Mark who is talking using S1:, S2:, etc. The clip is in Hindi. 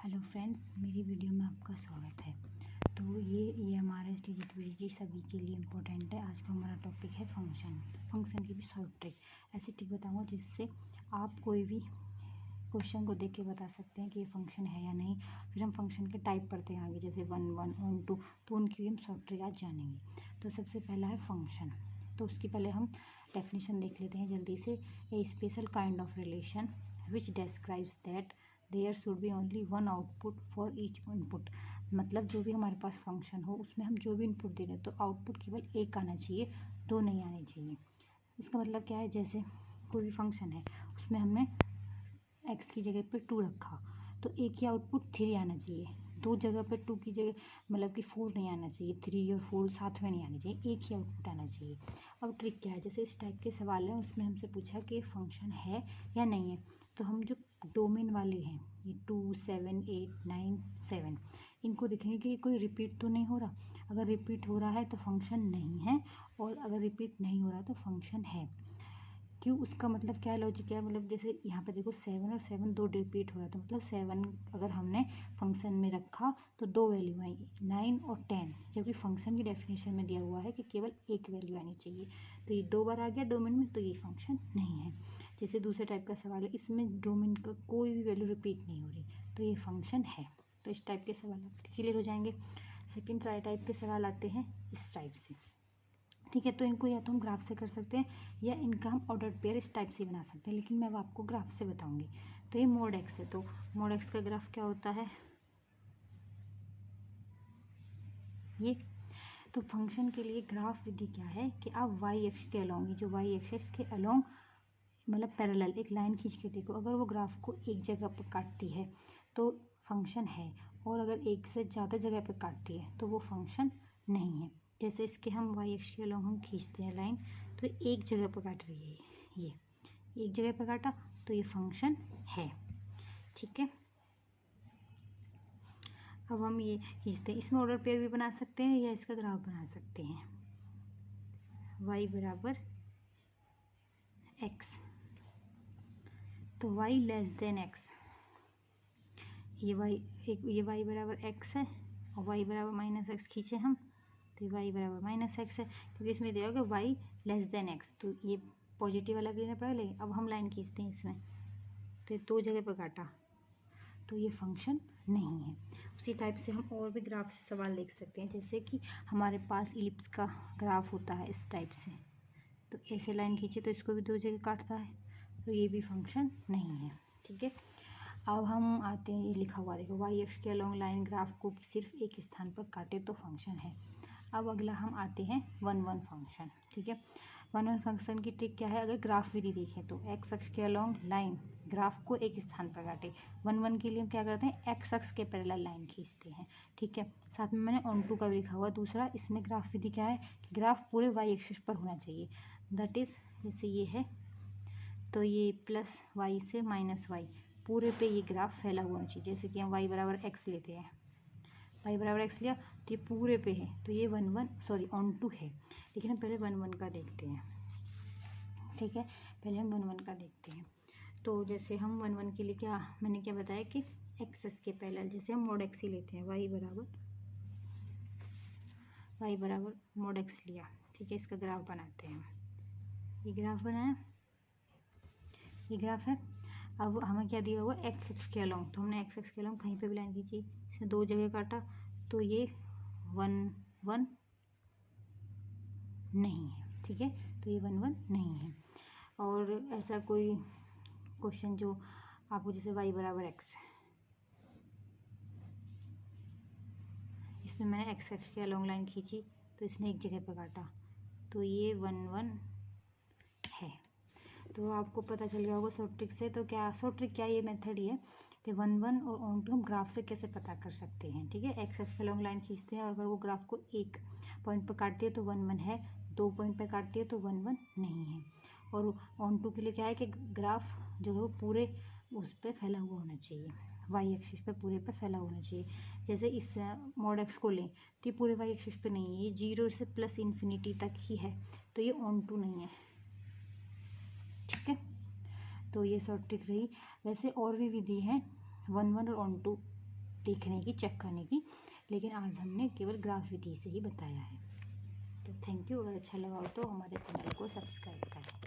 S1: हेलो फ्रेंड्स, मेरी वीडियो में आपका स्वागत है। तो ये हमारा स्टेजिटिविटी सभी के लिए इम्पोर्टेंट है। आज का हमारा टॉपिक है फंक्शन की भी शॉर्ट ट्रिक। ऐसी ट्रिक बताऊंगा जिससे आप कोई भी क्वेश्चन को देख के बता सकते हैं कि ये फंक्शन है या नहीं। फिर हम फंक्शन के टाइप पढ़ते हैं आगे, जैसे 1, 1, 1, 2, तो उनकी भी हम शॉर्ट ट्रिक आज जानेंगे। तो सबसे पहला है फंक्शन। तो उसकी पहले हम डेफिनेशन देख लेते हैं जल्दी से। A special kind of relation which describes that there should be only one output for each input. मतलब जो भी हमारे पास फंक्शन हो उसमें हम जो भी इनपुट दे रहे हैं तो आउटपुट केवल एक आना चाहिए, दो नहीं आने चाहिए। इसका मतलब क्या है, जैसे कोई भी फंक्शन है उसमें हमने x की जगह पे 2 रखा तो एक ही आउटपुट 3 आना चाहिए। दो जगह पे 2 की जगह मतलब कि 4 नहीं आना चाहिए, 3 और 4 साथ में नहीं आने चाहिए, एक ही आउटपुट आना चाहिए। अब ट्रिक क्या है, जैसे इस टाइप के सवाल हैं उसमें हमसे पूछा कि फंक्शन है या नहीं है। तो हम जो डोमेन वाले हैं ये 2, 7, 8, 9, 7 इनको देखेंगे कि कोई रिपीट तो नहीं हो रहा। अगर रिपीट हो रहा है तो फंक्शन नहीं है, और अगर रिपीट नहीं हो रहा तो फंक्शन है। क्यों, उसका मतलब क्या है, लॉजिक क्या है, मतलब जैसे यहाँ पे देखो 7 और 7 दो रिपीट हो रहा है तो मतलब 7 अगर हमने फंक्शन में रखा तो दो वैल्यू आई, 9 और 10, जबकि फंक्शन की डेफिनेशन में दिया हुआ है कि केवल एक वैल्यू आनी चाहिए। तो ये 2 बार आ गया डोमेन में, तो ये फंक्शन नहीं है। जैसे दूसरे टाइप का सवाल है, इसमें डोमेन का कोई भी वैल्यू रिपीट नहीं हो रही तो ये फंक्शन है। तो इस टाइप के सवाल आपके क्लियर हो जाएंगे। सेकेंड टाइप के सवाल आते हैं इस टाइप से, ठीक है। तो इनको या तो हम ग्राफ से कर सकते हैं या इनका हम ऑर्डर्ड पेयर इस टाइप से बना सकते हैं, लेकिन मैं अब आपको ग्राफ से बताऊंगी। तो ये मोड एक्स है, तो मोड एक्स का ग्राफ क्या होता है, ये। तो फंक्शन के लिए ग्राफ विधि क्या है कि आप वाई एक्स के अलोंग, जो वाई एक्सिस के अलोंग मतलब पैरेलल एक लाइन खींच के देखो, अगर वो ग्राफ को एक जगह पर काटती है तो फंक्शन है, और अगर एक से ज़्यादा जगह पर काटती है तो वो फंक्शन नहीं है। जैसे इसके हम वाई एक्स के अलोंग हम खींचते हैं लाइन, तो एक जगह पर काट रही है, ये एक जगह पर काटा तो ये फंक्शन है, ठीक है। अब हम ये खींचते हैं, इसमें ऑर्डर पेयर भी बना सकते हैं या इसका ग्राफ बना सकते हैं। y बराबर x, तो y लेस देन x, ये y बराबर x है और y बराबर माइनस एक्स खींचे हम तो y बराबर माइनस एक्स है, क्योंकि इसमें दिया होगा y लेस देन x, तो ये पॉजिटिव वाला भी लेना पड़ेगा। लेकिन अब हम लाइन खींचते हैं इसमें, तो दो जगह पर काटा तो ये फंक्शन नहीं है। उसी टाइप से हम और भी ग्राफ से सवाल देख सकते हैं, जैसे कि हमारे पास इलिप्स का ग्राफ होता है इस टाइप से, तो ऐसे लाइन खींचे तो इसको भी दो जगह काटता है, तो ये भी फंक्शन नहीं है, ठीक है। अब हम आते हैं, ये लिखा हुआ देखो वाई एक्स के अलोंग लाइन ग्राफ को सिर्फ एक स्थान पर काटे तो फंक्शन है। अब अगला हम आते हैं 1, 1 फंक्शन, ठीक है। 1, 1 फंक्शन की ट्रिक क्या है, अगर ग्राफ विधि देखें तो एक्स अक्ष के अलोंग लाइन ग्राफ को एक स्थान पर काटे। 1, 1 के लिए हम क्या करते हैं, एक्स अक्ष के पैरेलल लाइन खींचते हैं, ठीक है। साथ में मैंने ऑन टू का भी लिखा हुआ। दूसरा इसमें ग्राफ विधि क्या है कि ग्राफ पूरे वाई एक्सिस पर होना चाहिए, दैट इज़ जैसे ये है तो ये प्लस वाई से माइनस वाई पूरे पे ये ग्राफ फैला हुआ होना चाहिए। जैसे कि हम वाई बराबर एक्स लेते हैं, वाई बराबर एक्स लिया तो ये पूरे पे है, तो ये 1, 1 सॉरी ऑन टू है। लेकिन हम पहले 1, 1 का देखते हैं, ठीक है। पहले हम 1, 1 का देखते हैं। तो जैसे हम 1, 1 के लिए क्या मैंने क्या बताया कि एक्सेस के पैरेलल, जैसे हम मोड एक्स ही लेते हैं, वाई बराबर मोड एक्स लिया, ठीक है। इसका ग्राफ बनाते हैं, ये ग्राफ बनाया, ये ग्राफ है। अब हमें क्या दिया हुआ, एक्स एक्स के अलोंग, तो हमने एक्स एक्स के अलोंग कहीं पे भी लाइन खींची, इसने दो जगह काटा तो ये 1, 1 नहीं है, ठीक है। तो ये 1, 1 नहीं है। और ऐसा कोई क्वेश्चन जो आपको, जैसे वाई बराबर एक्स, इसमें मैंने एक्स एक्स के अलोंग लाइन खींची तो इसने एक जगह पर काटा तो ये 1, 1 है। तो आपको पता चल गया होगा शॉर्ट ट्रिक से। तो क्या शॉर्ट ट्रिक क्या, ये मेथड ही है कि 1, 1 और ऑन टू हम ग्राफ से कैसे पता कर सकते हैं, ठीक है। एक्स एक्स के लॉन्ग लाइन खींचते हैं और अगर वो ग्राफ को एक पॉइंट पर काटती है तो 1, 1 है, 2 पॉइंट पर काटती है तो 1, 1 नहीं है। और ऑन टू के लिए क्या है कि ग्राफ जो है वो पूरे उस पर फैला हुआ होना चाहिए, वाई एक्सिस पर पूरे पर फैला होना चाहिए। जैसे इस मॉड एक्स को लें तो ये पूरे वाई एक्सिस पे नहीं है, ये 0 से प्लस इन्फिनिटी तक ही है, तो ये ऑन टू नहीं है, ठीक है। तो ये शॉर्ट ट्रिक रही। वैसे और भी विधि है 1, 1 और ऑन टू देखने की, चेक करने की, लेकिन आज हमने केवल ग्राफ विधि से ही बताया है। तो थैंक यू। अगर अच्छा लगा हो तो हमारे चैनल को सब्सक्राइब करें।